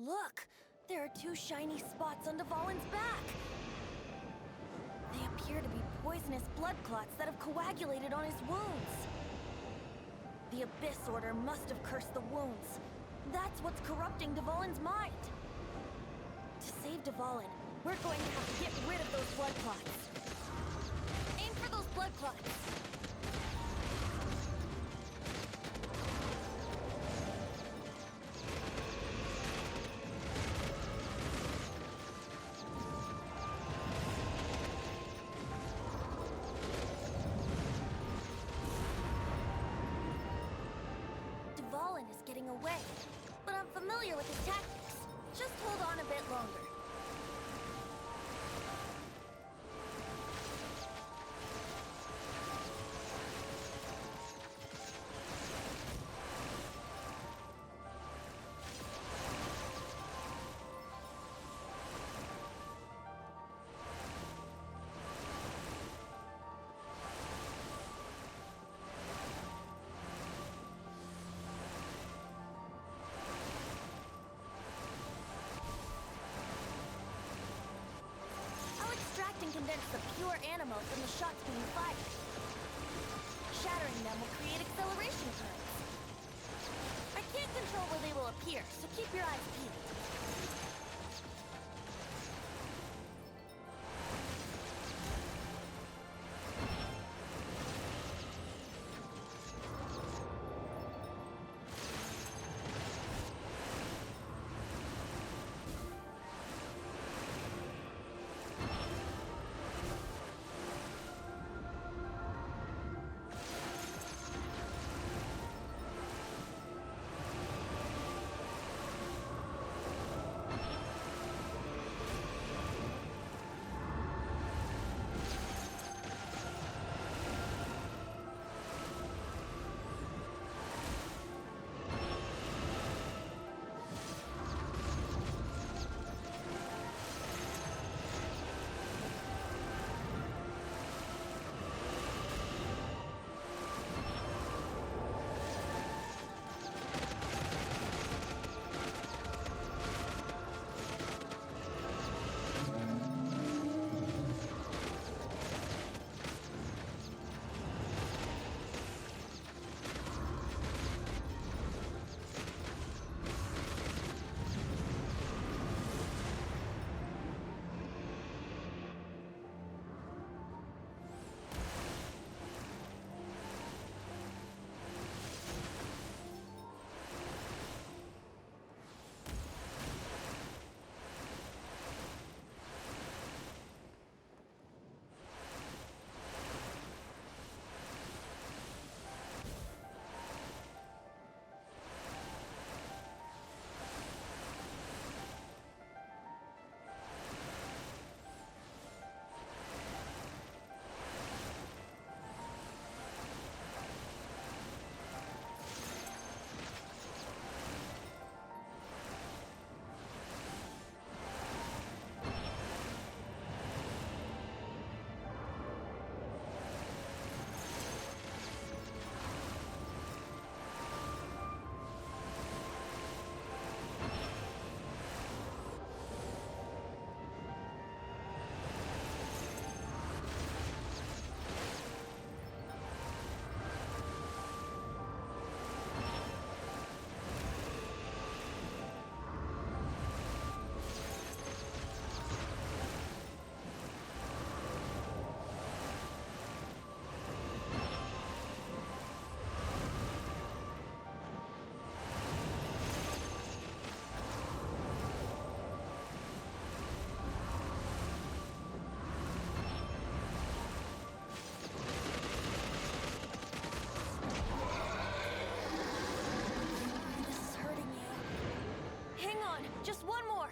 Look! There are two shiny spots on Dvalin's back! They appear to be poisonous blood clots that have coagulated on his wounds. The Abyss Order must have cursed the wounds. That's what's corrupting Dvalin's mind. To save Dvalin, we're going to have to get rid of those blood clots. Aim for those blood clots. Dvalin is getting away, but I'm familiar with his tactics. Just hold on a bit longer. And condense the pure animal from the shots being fired. Shattering them will create acceleration currents. I can't control where they will appear, so keep your eyes peeled. Just one more!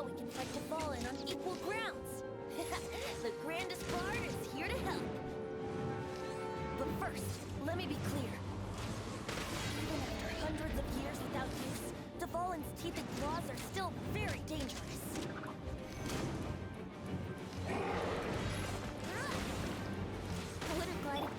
we can fight Двалин on equal grounds. The grandest bard is here to help. But first, let me be clear. Even after hundreds of years without use, Dvalin's teeth and claws are still very dangerous. Would have glided.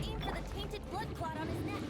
Aim for the tainted blood clot on his neck.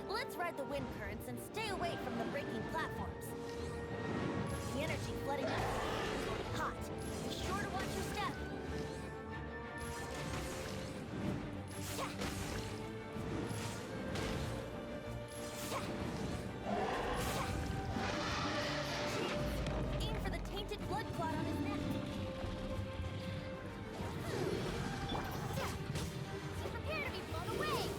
Let's ride the wind currents and stay away from the breaking platforms. The energy flooding us will be hot. Be sure to watch your step. Aim for the tainted blood clot on his neck. Prepare to be blown away.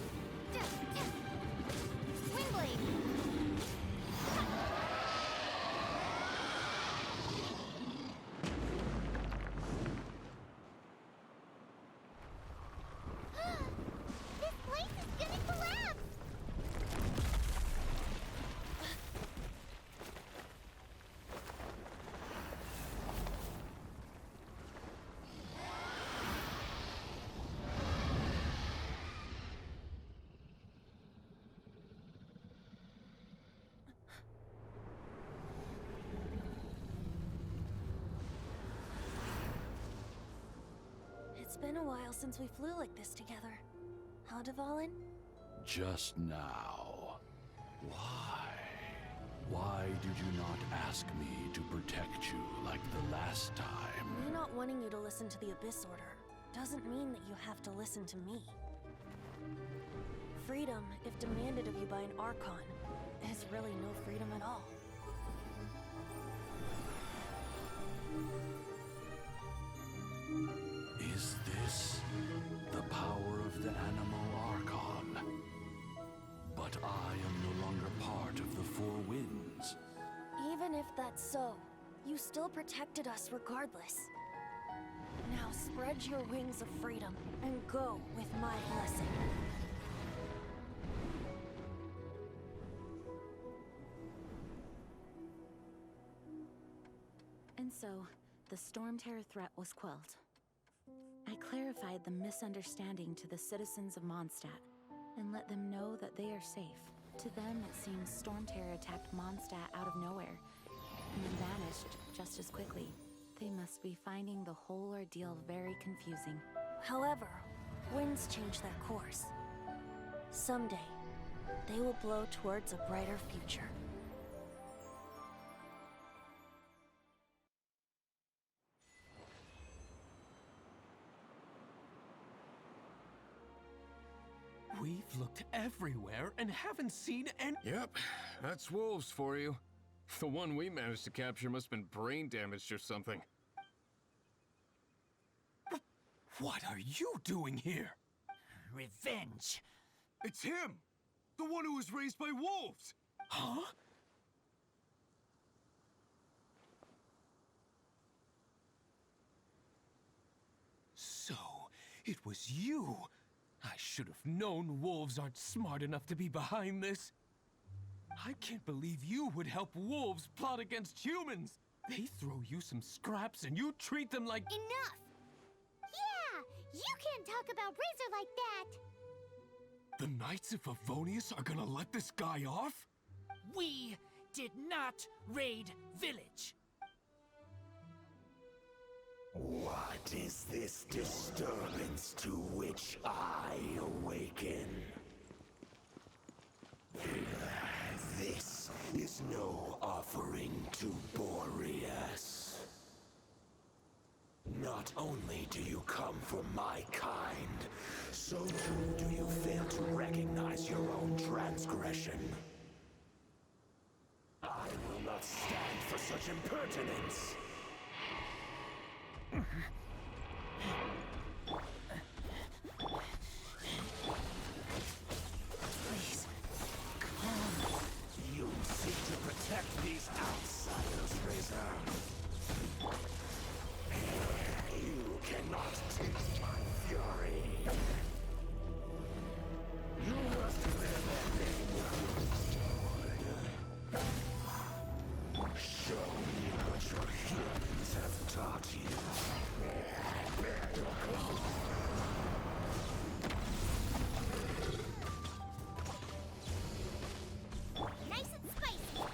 It's been a while since we flew like this together. How, Двалин? Just now. Why? Why did you not ask me to protect you like the last time? Me not wanting you to listen to the Abyss Order doesn't mean that you have to listen to me. Freedom, if demanded of you by an Archon, is really no freedom at all. Is this the power of the animal Archon? But I am no longer part of the Four Winds. Even if that's so, you still protected us regardless. Now spread your wings of freedom and go with my blessing. And so, the Storm Terror threat was quelled. I clarified the misunderstanding to the citizens of Mondstadt, and let them know that they are safe. To them, it seems Storm Terror attacked Mondstadt out of nowhere, and then vanished just as quickly. They must be finding the whole ordeal very confusing. However, winds change their course. Someday, they will blow towards a brighter future. We've looked everywhere and haven't seen any— Yep, that's wolves for you. The one we managed to capture must have been brain damaged or something. What are you doing here? Revenge. It's him! The one who was raised by wolves! Huh? So, it was you. I should have known wolves aren't smart enough to be behind this. I can't believe you would help wolves plot against humans. They throw you some scraps and you treat them like— Enough! Yeah! You can't talk about Razor like that! The Knights of Favonius are gonna let this guy off? We did not raid village. What is this disturbance to which I awaken? This is no offering to Boreas. Not only do you come from my kind, so too do you fail to recognize your own transgression. I will not stand for such impertinence. Please, come. You seek to protect these outsiders, Razor. You cannot take my fury. You must bear the name of your sword. Show me what your humans have taught you. Nice and spicy.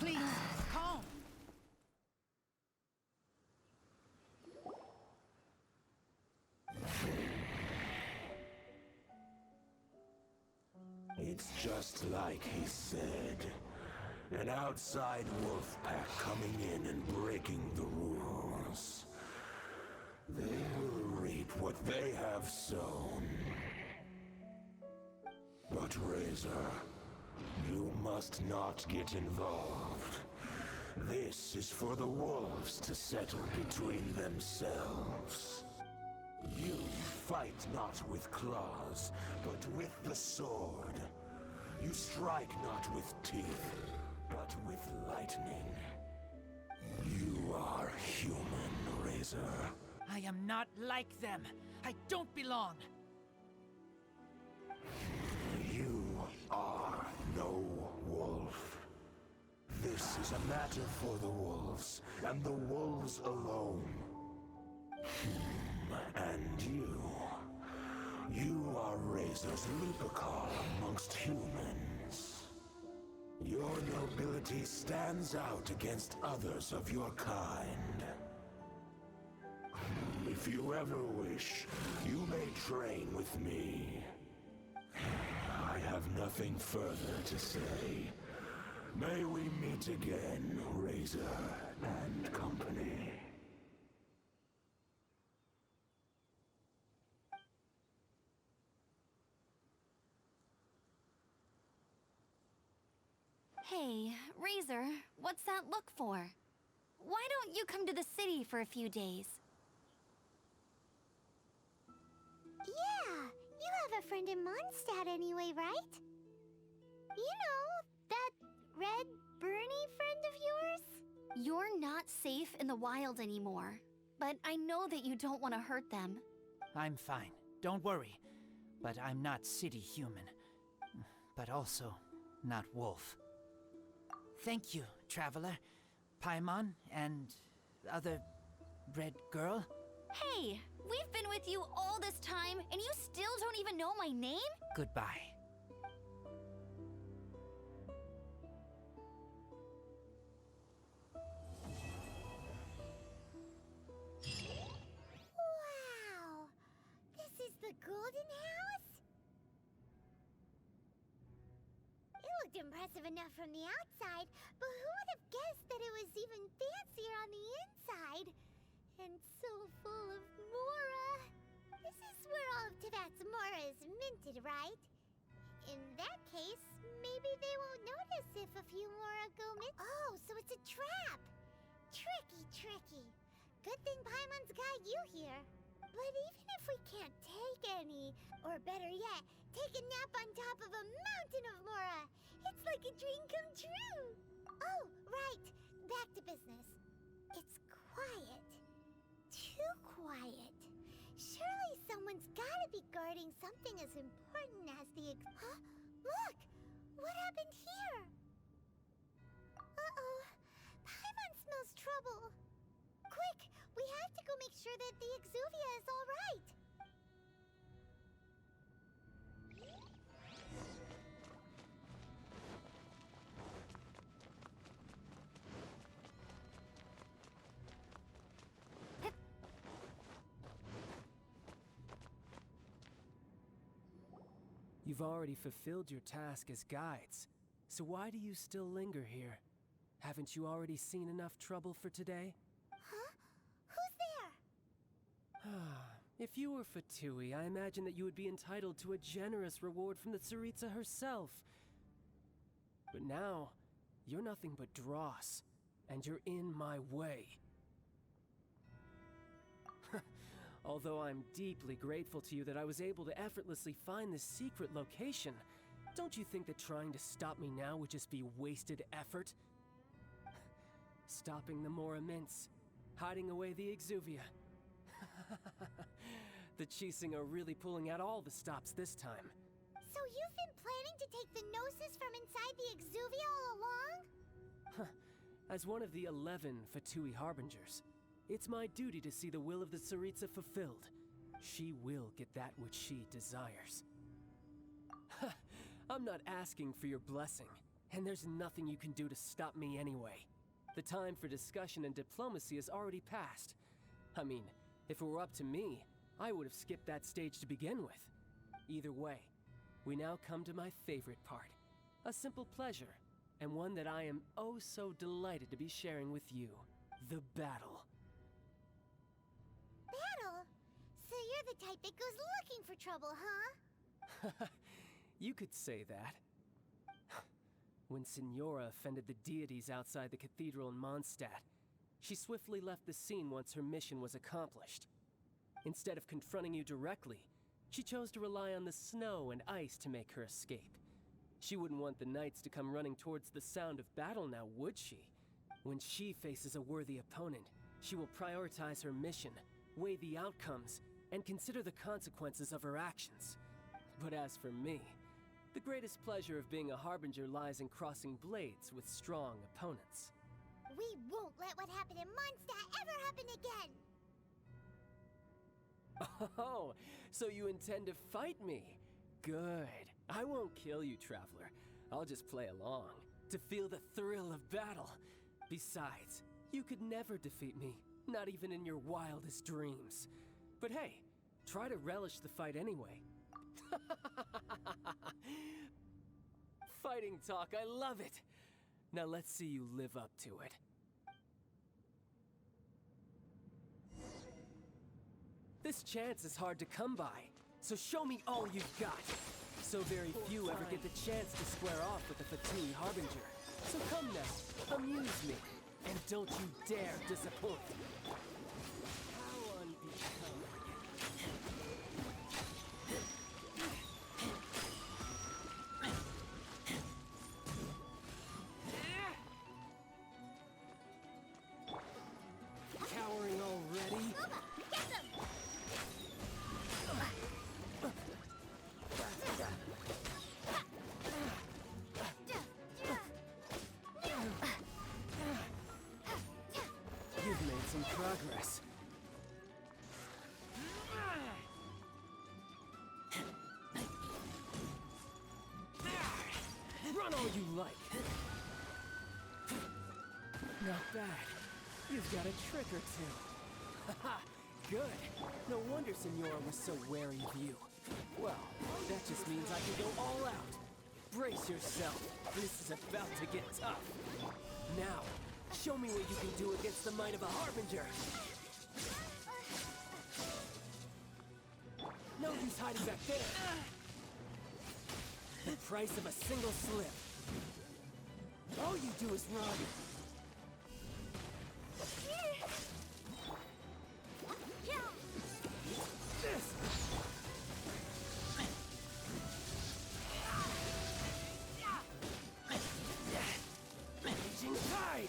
Please, calm. It's just like he said. An outside wolf pack coming in and breaking the rules. They will reap what they have sown. But Razor, you must not get involved. This is for the wolves to settle between themselves. You fight not with claws, but with the sword. You strike not with teeth, but with lightning. You are human, Razor. I am not like them. I don't belong. You are no wolf. This is a matter for the wolves, and the wolves alone. And you are Razor's Lupercal amongst humans. Your nobility stands out against others of your kind. If you ever wish, you may train with me. I have nothing further to say. May we meet again, Razor and company. Hey, Razor, what's that look for? Why don't you come to the city for a few days? Yeah, you have a friend in Mondstadt anyway, right? You know, that red Bernie friend of yours? You're not safe in the wild anymore, but I know that you don't want to hurt them. I'm fine. Don't worry. But I'm not city human. But also not wolf. Thank you, traveler. Paimon and the other red girl. Hey, we've been with you all this time, and you still don't even know my name? Goodbye. Wow! This is the Golden House? impressive enough from the outside, but who would have guessed that it was even fancier on the inside? And so full of mora. This is where all of Teyvat's mora is minted, right? In that case, maybe they won't notice if a few mora go missing. Oh, so it's a trap! Tricky, tricky. Good thing Paimon's got you here. But even if we can't take any, or better yet, take a nap on top of a mountain of mora, it's like a dream come true. Oh, right. Back to business. It's quiet. Too quiet. Surely someone's gotta be guarding something as important as the Huh? Look! What happened here? Uh-oh. Paimon smells trouble. Quick! We have to go make sure that the Exuvia is all right. You've already fulfilled your task as guides, so why do you still linger here? Haven't you already seen enough trouble for today? Huh? Who's there? If you were Fatui, I imagine that you would be entitled to a generous reward from the Tsaritsa herself. But now, you're nothing but dross, and you're in my way. Although I'm deeply grateful to you that I was able to effortlessly find this secret location, don't you think that trying to stop me now would just be wasted effort? Stopping the Mora Mints, hiding away the Exuvia. The Chising are really pulling out all the stops this time. So you've been planning to take the Gnosis from inside the Exuvia all along? As one of the 11 Fatui Harbingers, it's my duty to see the will of the Tsaritsa fulfilled. She will get that which she desires. I'm not asking for your blessing, and there's nothing you can do to stop me anyway. The time for discussion and diplomacy has already passed. I mean, if it were up to me, I would have skipped that stage to begin with. Either way, we now come to my favorite part. A simple pleasure, and one that I am oh so delighted to be sharing with you. The battle. Battle? So you're the type that goes looking for trouble, huh? You could say that. When Signora offended the deities outside the cathedral in Mondstadt, she swiftly left the scene once her mission was accomplished. Instead of confronting you directly, she chose to rely on the snow and ice to make her escape. She wouldn't want the knights to come running towards the sound of battle now, would she? When she faces a worthy opponent, she will prioritize her mission, weigh the outcomes, and consider the consequences of her actions. But as for me, the greatest pleasure of being a harbinger lies in crossing blades with strong opponents. We won't let what happened in Mondstadt ever happen again! Oh, so you intend to fight me? Good. I won't kill you, Traveler. I'll just play along, to feel the thrill of battle. Besides, you could never defeat me, not even in your wildest dreams. But hey, try to relish the fight anyway. Fighting talk, I love it! Now let's see you live up to it. This chance is hard to come by, so show me all you've got. So very few ever get the chance to square off with the Fatui Harbinger. So come now, amuse me, and don't you dare disappoint. How unbecoming. Cowering already? Get them! You've made some progress. Run all you like. Not bad. You've got a trick or two. Haha, good. No wonder Signora was so wary of you. Well, that just means I can go all out. Brace yourself. This is about to get tough. Now, show me what you can do against the might of a Harbinger. No use hiding back there. The price of a single slip. All you do is run. This. Raging tide.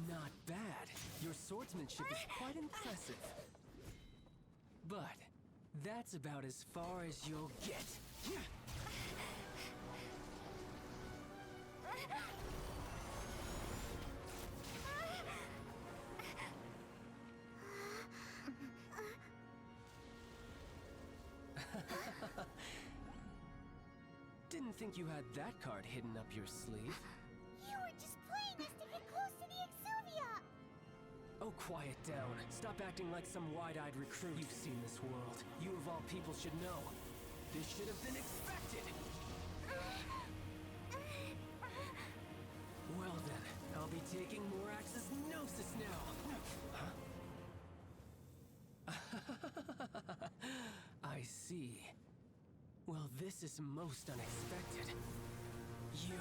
Not bad. Your swordsmanship is quite impressive. But that's about as far as you'll get. Didn't think you had that card hidden up your sleeve. You were just playing us to get close to the Exuvia! Oh, quiet down. Stop acting like some wide-eyed recruit. You've seen this world. You of all people should know. This should have been expected. Well then, I'll be taking Morax's Gnosis now. Huh? I see. Well, this is most unexpected. You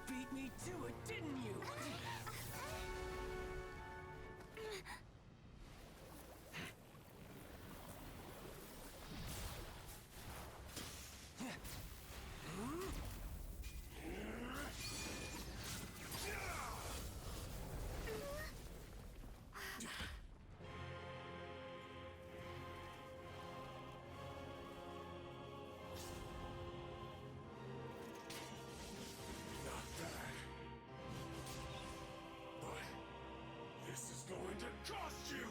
beat me to it, didn't you? Going to cost you!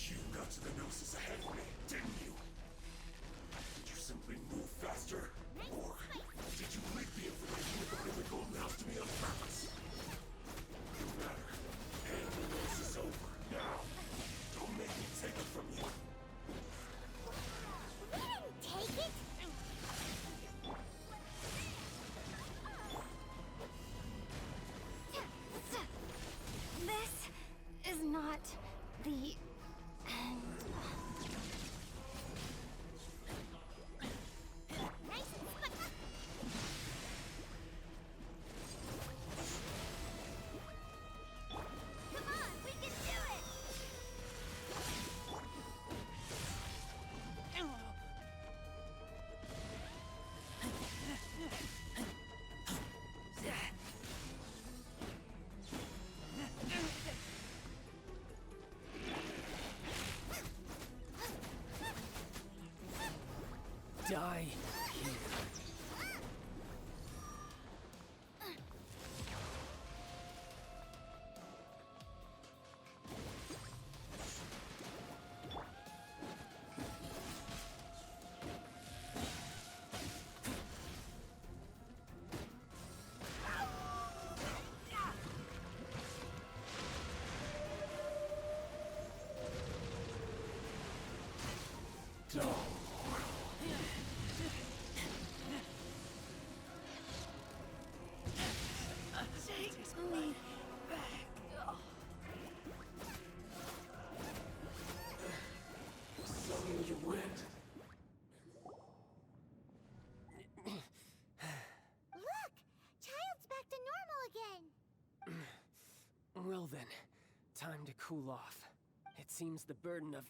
You got to the Gnosis ahead of me, didn't you? Did you simply move faster? Or did you leak the information regarding the Golden House to me on purpose? No matter. And the Gnosis is over. Now, don't make me take it from you. We didn't take it! This is not the end. Come on, we can do it! Die here. You went. Look! Child's back to normal again! Well then, time to cool off. It seems the burden of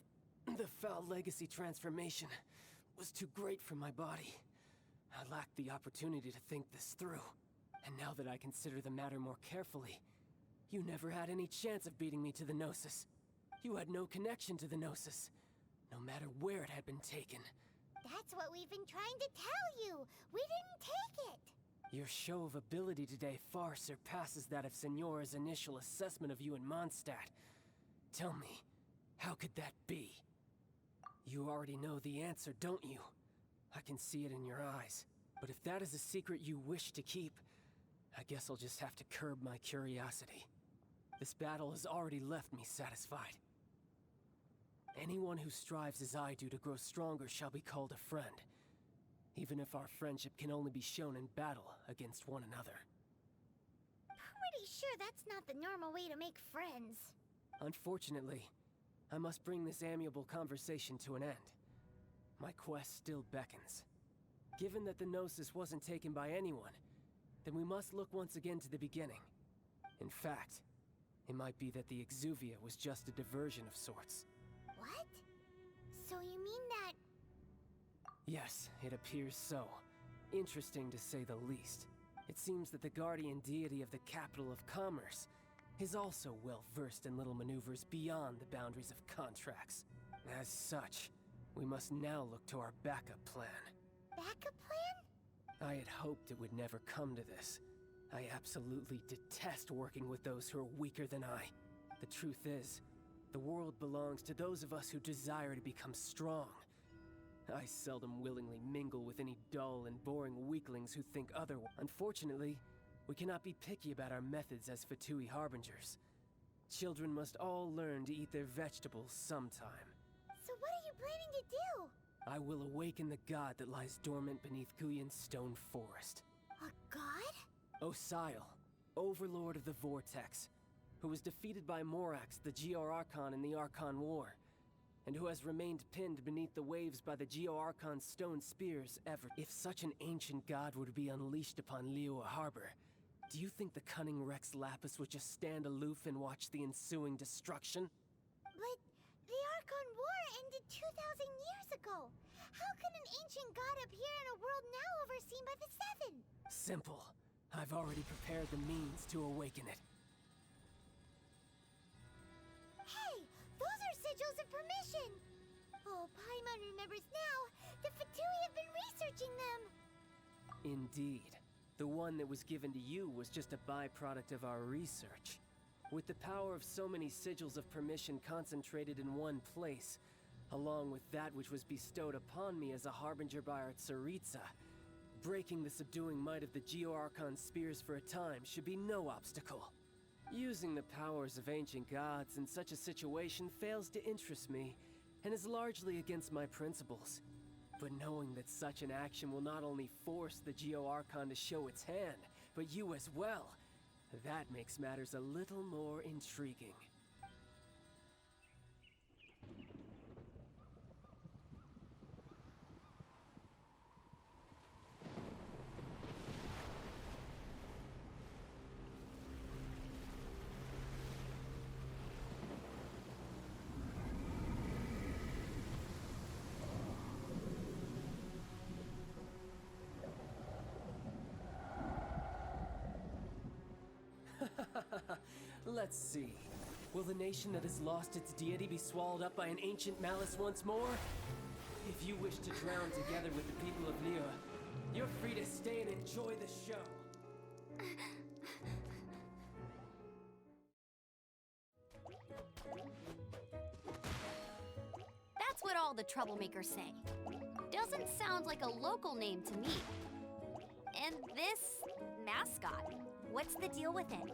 the foul legacy transformation was too great for my body. I lacked the opportunity to think this through. And now that I consider the matter more carefully, You never had any chance of beating me to the Gnosis. You had no connection to the Gnosis, no matter where it had been taken. That's what we've been trying to tell you. We didn't take it. Your show of ability today far surpasses that of Senora's initial assessment of you in Mondstadt. Tell me, how could that be? You already know the answer, don't you? I can see it in your eyes. But if that is a secret you wish to keep, I guess I'll just have to curb my curiosity. This battle has already left me satisfied. Anyone who strives as I do to grow stronger shall be called a friend, even if our friendship can only be shown in battle against one another. Pretty sure that's not the normal way to make friends. Unfortunately, I must bring this amiable conversation to an end. My quest still beckons. Given that the Gnosis wasn't taken by anyone, then we must look once again to the beginning. In fact, it might be that the Exuvia was just a diversion of sorts. What? So you mean that... Yes, it appears so. Interesting to say the least. It seems that the guardian deity of the capital of commerce is also well versed in little maneuvers beyond the boundaries of contracts. As such, we must now look to our backup plan. Backup plan? I had hoped it would never come to this. I absolutely detest working with those who are weaker than I. The truth is, the world belongs to those of us who desire to become strong. I seldom willingly mingle with any dull and boring weaklings who think otherwise. Unfortunately, we cannot be picky about our methods as Fatui harbingers. Children must all learn to eat their vegetables sometime. So what are you planning to do? I will awaken the god that lies dormant beneath Guyan's stone forest. A god? Osile, overlord of the Vortex, who was defeated by Morax, the Geo-Archon in the Archon War, and who has remained pinned beneath the waves by the Geo-Archon's stone spears ever. If such an ancient god were to be unleashed upon Liyue Harbor, do you think the cunning Rex Lapis would just stand aloof and watch the ensuing destruction? But the Archon War ended 2,000 years ago. How can an ancient god appear in a world now overseen by the Seven? Simple. I've already prepared the means to awaken it. Hey, those are sigils of permission. Oh, Paimon remembers now. The Fatui have been researching them. Indeed. The one that was given to you was just a byproduct of our research. With the power of so many sigils of permission concentrated in one place, along with that which was bestowed upon me as a harbinger by our Tsaritsa, breaking the subduing might of the Geo-Archon spears for a time should be no obstacle. Using the powers of ancient gods in such a situation fails to interest me, and is largely against my principles. But knowing that such an action will not only force the Geo-Archon to show its hand, but you as well, that makes matters a little more intriguing. Let's see. Will the nation that has lost its deity be swallowed up by an ancient malice once more? If you wish to drown together with the people of Liyue, you're free to stay and enjoy the show. That's what all the troublemakers say. Doesn't sound like a local name to me. And this mascot, what's the deal with it?